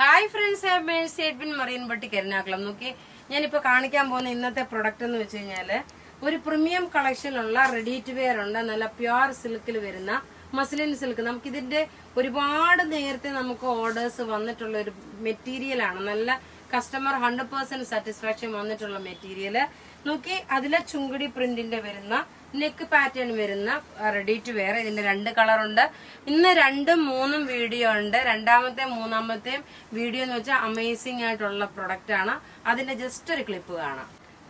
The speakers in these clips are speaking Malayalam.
Hi friends, bin marine batik Ernakulam. നോക്കി ഞാനിപ്പോൾ കാണിക്കാൻ പോകുന്ന ഇന്നത്തെ പ്രൊഡക്റ്റ് എന്ന് വെച്ച് കഴിഞ്ഞാൽ ഒരു പ്രീമിയം കളക്ഷനുള്ള റെഡി ടു വെയർ ഉണ്ട്. നല്ല പ്യുവർ സിൽക്കിൽ വരുന്ന മസ്ലിൻ സിൽക്ക്. നമുക്കിതിന്റെ ഒരുപാട് നേരത്തെ നമുക്ക് ഓർഡേഴ്സ് വന്നിട്ടുള്ള ഒരു മെറ്റീരിയൽ ആണ്. നല്ല കസ്റ്റമർ 100% സാറ്റിസ്ഫാക്ഷൻ വന്നിട്ടുള്ള മെറ്റീരിയൽ. നോക്കി അതിലെ ചുങ്കിടി പ്രിന്റിന്റെ വരുന്ന നെക്ക് പാറ്റേൺ വരുന്ന റെഡി ടു വെയർ. ഇതിന്റെ 2 കളറുണ്ട്. ഇന്ന് 2ഉം 3ഉം വീഡിയോ ഉണ്ട്. രണ്ടാമത്തെയും മൂന്നാമത്തെയും വീഡിയോ എന്ന് വെച്ചാൽ അമേസിംഗ് ആയിട്ടുള്ള പ്രൊഡക്റ്റ് ആണ്. അതിന്റെ ജസ്റ്റ് ഒരു ക്ലിപ്പ് കാണാം.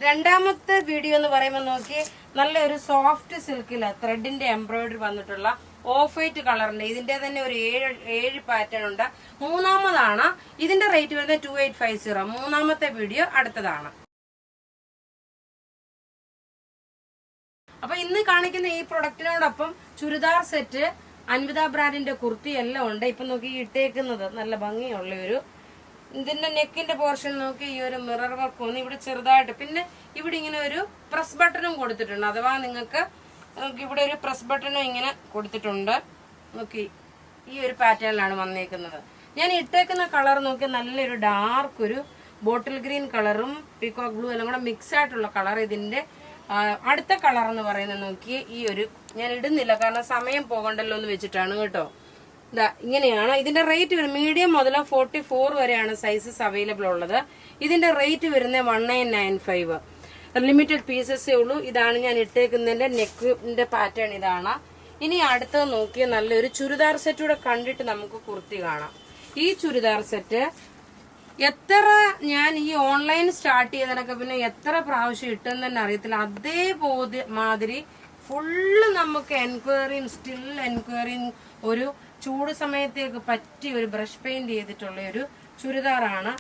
രണ്ടാമത്തെ വീഡിയോ എന്ന് പറയുമ്പോൾ നോക്കി നല്ലൊരു സോഫ്റ്റ് സിൽക്കില് ത്രെഡിന്റെ എംബ്രോയിഡറി വന്നിട്ടുള്ള ഓഫ് വൈറ്റ് കളറിന്റെ ഇതിന്റെ തന്നെ ഒരു 7 പാറ്റേൺ ഉണ്ട്. മൂന്നാമതാണ് ഇതിന്റെ റേറ്റ് വരുന്നത് 2850. മൂന്നാമത്തെ വീഡിയോ അടുത്തതാണ്. അപ്പൊ ഇന്ന് കാണിക്കുന്ന ഈ പ്രൊഡക്റ്റിനോടൊപ്പം ചുരിദാർ സെറ്റ്, അൻവിത ബ്രാൻഡിന്റെ കുർത്തി എല്ലാം ഉണ്ട്. ഇപ്പൊ നോക്കി ഇട്ടേക്കുന്നത് നല്ല ഭംഗിയുള്ള ഒരു ഇതിന്റെ നെക്കിന്റെ പോർഷൻ നോക്കി ഈ ഒരു മിറർ വർക്ക് വന്ന് ഇവിടെ ചെറുതായിട്ട്, പിന്നെ ഇവിടെ ഇങ്ങനെ ഒരു പ്രസ് ബട്ടണും കൊടുത്തിട്ടുണ്ട്. അഥവാ നിങ്ങൾക്ക് ഇവിടെ ഒരു പ്രസ് ബട്ടണും ഇങ്ങനെ കൊടുത്തിട്ടുണ്ട്. നോക്കി ഈ ഒരു പാറ്റേണിലാണ് വന്നേക്കുന്നത്. ഞാൻ ഇട്ടേക്കുന്ന കളർ നോക്കി നല്ലൊരു ഡാർക്ക് ഒരു ബോട്ടിൽ ഗ്രീൻ കളറും പീകോക്ക് ബ്ലൂ എല്ലാം കൂടെ മിക്സ് ആയിട്ടുള്ള കളർ. ഇതിന്റെ അടുത്ത കളർ എന്ന് പറയുന്നത് നോക്കി ഈ ഒരു ഞാൻ ഇടുന്നില്ല, കാരണം സമയം പോകണ്ടല്ലോ എന്ന് വെച്ചിട്ടാണ് കേട്ടോ. ഇതാ ഇങ്ങനെയാണ് ഇതിന്റെ റേറ്റ് വരുന്നത്. മീഡിയം മുതൽ 44 വരെയാണ് സൈസസ് അവൈലബിൾ ഉള്ളത്. ഇതിന്റെ റേറ്റ് വരുന്നത് 1995. ലിമിറ്റഡ് പീസസേ ഉള്ളൂ. ഇതാണ് ഞാൻ ഇട്ടേക്കുന്നതിന്റെ നെക്കിന്റെ പാറ്റേൺ ഇതാണ്. ഇനി അടുത്തത് നോക്കിയ നല്ലൊരു ചുരിദാർ സെറ്റ് കൂടെ കണ്ടിട്ട് നമുക്ക് കുർത്തി കാണാം. ഈ ചുരിദാർ സെറ്റ് എത്ര ഞാൻ ഈ ഓൺലൈൻ സ്റ്റാർട്ട് ചെയ്തതൊക്കെ പിന്നെ എത്ര പ്രാവശ്യം ഇട്ടെന്ന് തന്നെ അറിയത്തില്ല. അതേപോലെ മാതിരി ഫുള്ള് നമുക്ക് എൻക്വയറിയും സ്റ്റിൽ എൻക്വയറിയും ഒരു ചൂട് സമയത്തേക്ക് പറ്റി ഒരു ബ്രഷ് പെയിന്റ് ചെയ്തിട്ടുള്ള ഒരു ചുരിദാറാണ്.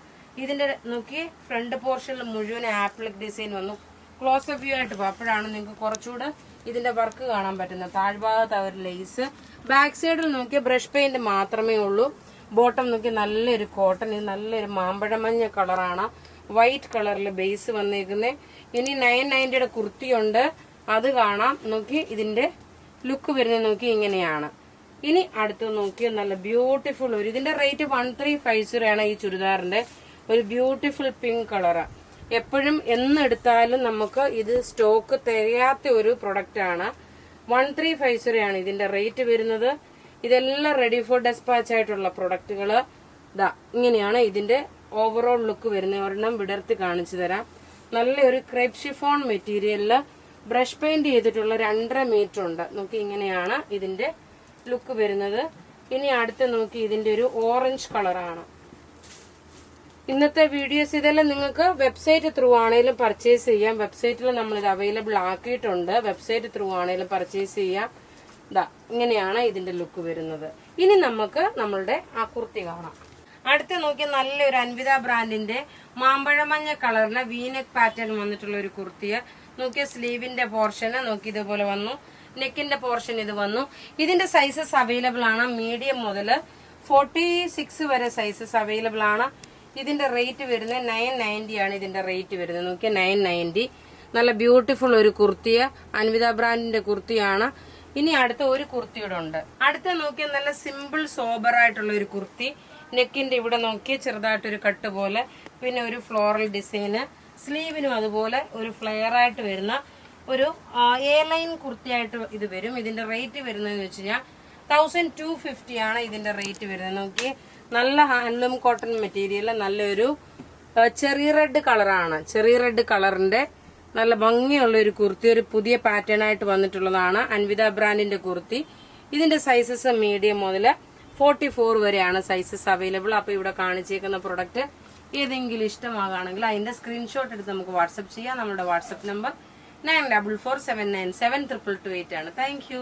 ഇതിന്റെ നോക്കി ഫ്രണ്ട് പോർഷനിൽ മുഴുവൻ ആപ്ലിക് ഡിസൈൻ വന്നു. ക്ലോസ് വ്യൂ ആയിട്ട് പോകും. അപ്പോഴാണ് നിങ്ങൾക്ക് കുറച്ചുകൂടെ ഇതിന്റെ വർക്ക് കാണാൻ പറ്റുന്നത്. താഴ്ഭാഗത്ത് അവർ ലേസ്, ബാക്ക് സൈഡിൽ നോക്കിയ ബ്രഷ് പെയിന്റ് മാത്രമേ ഉള്ളൂ. ബോട്ടം നോക്കി നല്ലൊരു കോട്ടൺ, ഇത് നല്ലൊരു മാമ്പഴമഞ്ഞ കളറാണ്. വൈറ്റ് കളറിൽ ബേസ് വന്നേക്കുന്നത്. ഇനി 990 കുർത്തിയുണ്ട്, അത് കാണാം. നോക്കി ഇതിന്റെ ലുക്ക് വരുന്നത് നോക്കി ഇങ്ങനെയാണ്. ഇനി അടുത്ത് നോക്കിയ നല്ല ബ്യൂട്ടിഫുൾ ഒരു ഇതിന്റെ റേറ്റ് 1350 ആണ്. ഈ ചുരിദാറിന്റെ ഒരു ബ്യൂട്ടിഫുൾ പിങ്ക് കളറ്. എപ്പോഴും എന്നെടുത്താലും നമുക്ക് ഇത് സ്റ്റോക്ക് തികയാത്ത ഒരു പ്രൊഡക്റ്റ് ആണ്. 1350 ആണ് ഇതിന്റെ റേറ്റ് വരുന്നത്. ഇതെല്ലാം റെഡി ഫോർ ഡെസ്പാച്ച് ആയിട്ടുള്ള പ്രൊഡക്റ്റുകള്. ഇതാ ഇങ്ങനെയാണ് ഇതിന്റെ ഓവറോൾ ലുക്ക് വരുന്നത്. ഒരെണ്ണം വിടർത്തി കാണിച്ചു തരാം. നല്ലൊരു ക്രേപ്പ് ഷിഫോൺ മെറ്റീരിയലില് ബ്രഷ് പെയിന്റ് ചെയ്തിട്ടുള്ള 2.5 മീറ്റർ ഉണ്ട്. നോക്കി ഇങ്ങനെയാണ് ഇതിന്റെ ലുക്ക് വരുന്നത്. ഇനി അടുത്ത് നോക്കി ഇതിന്റെ ഒരു ഓറഞ്ച് കളറാണ്. ഇന്നത്തെ വീഡിയോസ് ഇതെല്ലാം നിങ്ങൾക്ക് വെബ്സൈറ്റ് ത്രൂ ആണെങ്കിലും പർച്ചേസ് ചെയ്യാം. വെബ്സൈറ്റിൽ നമ്മൾ ഇത് അവൈലബിൾ ആക്കിയിട്ടുണ്ട്. വെബ്സൈറ്റ് ത്രൂ ആണെങ്കിലും പർച്ചേസ് ചെയ്യാം. ഇതാ ഇങ്ങനെയാണ് ഇതിന്റെ ലുക്ക് വരുന്നത്. ഇനി നമുക്ക് നമ്മളുടെ ആ കുർത്തി കാണാം. അടുത്ത് നോക്കി നല്ലൊരു അൻവിത ബ്രാൻഡിന്റെ മാമ്പഴമഞ്ഞ കളറിലെ വീനെക്ക് പാറ്റേൺ വന്നിട്ടുള്ള ഒരു കുർത്തിയ. നോക്കിയ സ്ലീവിന്റെ പോർഷന് നോക്കി ഇതുപോലെ വന്നു. നെക്കിന്റെ പോർഷൻ ഇത് വന്നു. ഇതിന്റെ സൈസസ് അവൈലബിൾ ആണ്. മീഡിയം മുതൽ 46 വരെ സൈസസ് അവൈലബിൾ ആണ്. ഇതിന്റെ റേറ്റ് വരുന്നത് 990 ആണ്. ഇതിന്റെ റേറ്റ് വരുന്നത് നോക്കിയാൽ 990. നല്ല ബ്യൂട്ടിഫുൾ ഒരു കുർത്തിയ, അൻവിത ബ്രാൻഡിന്റെ കുർത്തിയാണ്. ഇനി അടുത്ത ഒരു കുർത്തിയുടെ ഉണ്ട്. അടുത്ത നോക്കിയാൽ നല്ല സിമ്പിൾ സോബർ ആയിട്ടുള്ള ഒരു കുർത്തി. നെക്കിന്റെ ഇവിടെ നോക്കിയ ചെറുതായിട്ടൊരു കട്ട് പോലെ, പിന്നെ ഒരു ഫ്ലോറൽ ഡിസൈന്. സ്ലീവിനും അതുപോലെ ഒരു ഫ്ലെയർ ആയിട്ട് വരുന്ന ഒരു എ ലൈൻ കുർത്തിയായിട്ട് ഇത് വരും. ഇതിന്റെ റേറ്റ് വരുന്നതെന്ന് വെച്ച് കഴിഞ്ഞാൽ 1250 ആണ് ഇതിന്റെ റേറ്റ് വരുന്നത്. നോക്കി നല്ല ഹാൻഡ്ലൂം കോട്ടൺ മെറ്റീരിയൽ, നല്ലൊരു ചെറിയ റെഡ് കളറാണ്. ചെറിയ റെഡ് കളറിന്റെ നല്ല ഭംഗിയുള്ള ഒരു കുർത്തി, ഒരു പുതിയ പാറ്റേൺ ആയിട്ട് വന്നിട്ടുള്ളതാണ് അൻവിത ബ്രാൻഡിന്റെ കുർത്തി. ഇതിന്റെ സൈസസ് മീഡിയം മുതൽ 44 വരെയാണ് സൈസസ് അവൈലബിൾ. അപ്പൊ ഇവിടെ കാണിച്ചേക്കുന്ന പ്രൊഡക്റ്റ് ഏതെങ്കിലും ഇഷ്ടമാകുകയാണെങ്കിൽ അതിന്റെ സ്ക്രീൻഷോട്ട് എടുത്ത് നമുക്ക് വാട്സപ്പ് ചെയ്യാം. നമ്മുടെ വാട്സപ്പ് നമ്പർ 9447972228 ആണ്. Thank you.